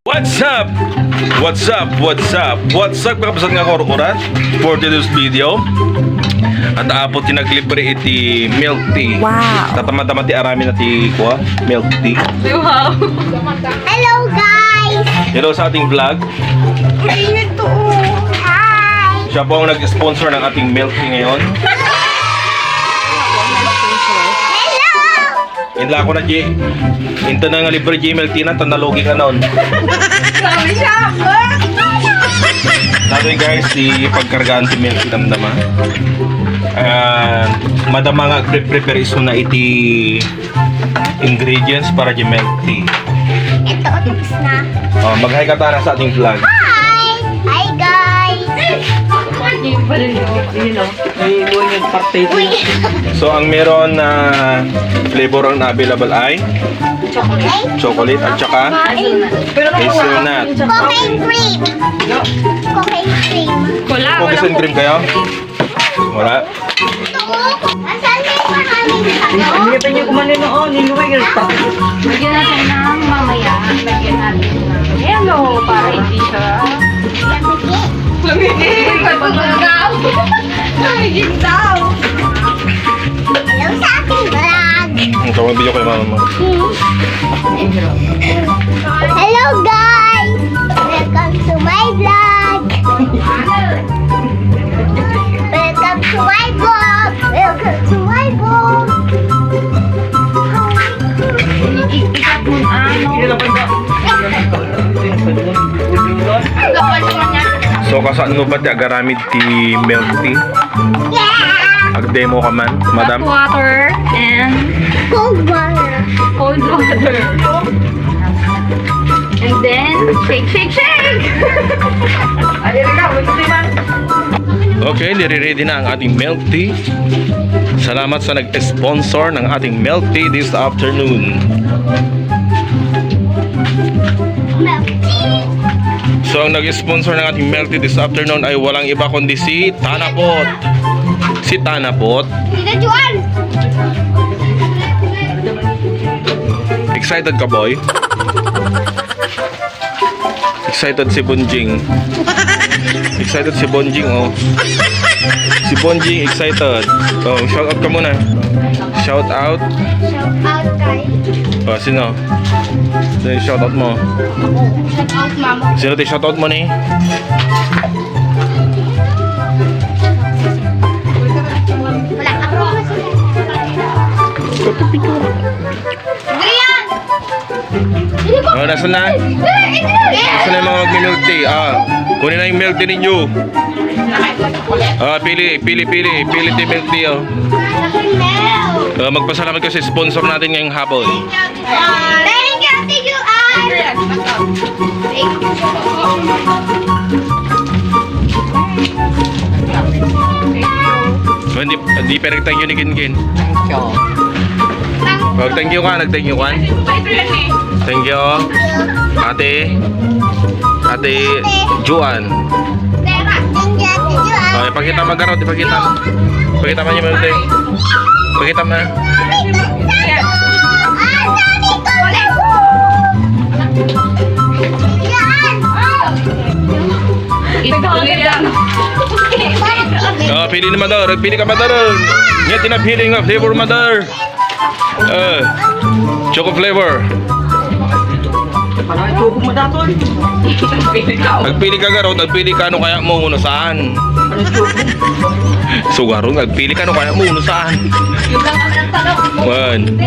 What's up? What's up? What's up? What's up? Kapasad nga ko oras for today's video. At aapot tinaglibre iti milk tea. Wow. Tatamad-tamad ti arami na ti kuha, milk tea. Wow. Hello guys! Hello sa ating vlog. Mainit to. Hi! Siya po ang nag-sponsor ng ating milk tea ngayon. Hello! Inla ko na G. Into na nga libre G milk tea na tanalogi ka noon. Sabi siya! Natin guys, di pagkargaan ti milk tea damdama. Madama nga prepare iso na iti ingredients para di milk tea. Ito, tapos na. Mag-hi ka tara sa ating vlog. Hi! Hi guys! Uy! So ang meron na flavor na available ay chocolate at saka hazelnut. Cocaine cream! Cocaine cream. Cookies and cream kayo? Wala. Asan yung maraming sago? Hindi pa niyo kumanin noon, niluway ka pa. Lagyan natin ng mamaya. Lagyan natin ng yellow para hindi siya... Lamigin daw! Hello sa ating vlog! Ito ang video kay mama mo. Hello guys! Welcome to my vlog! Welcome to my vlog! Welcome to my vlog! Ikat mo ano. So kasaan mo ba ti agaramid ti milk tea? Yeah! Ag-demo ka man, madam? Hot water and Cold water! cold water. And then, shake, shake, shake! Okay, nire-ready na ang ating milk tea. Salamat sa nag-sponsor ng ating milk tea this afternoon. Milk tea! So ang nag-sponsor ng ating milk tea this afternoon ay walang iba kundi si Tanapot. Si Tanapot. Tita Juan! Excited ka, boy? Excited si Bonjing. Excited si Bonjing, oh. Si Bonjing excited. Oh, shout out ka muna. Shout out. Shout out guys! Oh, sino? Sino yung shout out mo? Shout out mama! Sino tayo shout out mo ni? Wala ako! Brian! Oh, nasa na? Nasa na yung mga mag-milk tea? Kunin na yung milk tea ninyo. Pili tea milk tea, oh. Magpasalamat ka sa sponsor natin ngayong hapon. Thank you, Ate Juan! So, hindi pa nag-thank you ni Kinkin. Thank you ka, nag-thank you ka. Thank you, Ate Juan. Thank you, Ate Juan! Okay, pakita mo garot, pakita mo yung milk tea. Pakita mo na. Pili ni Mother. Pili ka, Mother. Ngayon, tinapili nga flavor, Mother. Choco flavor. Parang ito mo daton. Nagpili ka, Garot. Nagpili ka, ano kaya mo, uno saan? So, Garot, nagpili ka, ano kaya mo, uno saan? One.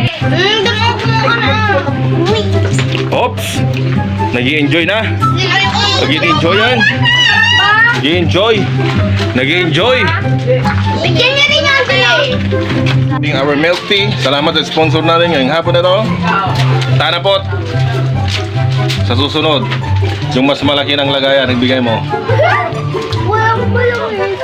Oops. Nag-i-enjoy na. Nag-i-enjoy yan. Nag-i-enjoy. Nag-i-enjoy. Bigyan niya rin yung Ating our milk tea. Salamat sa sponsor natin ngayong hapon na to. Tanapot. Sa susunod, yung mas malaki ng lagayan, nagbigay mo. Walang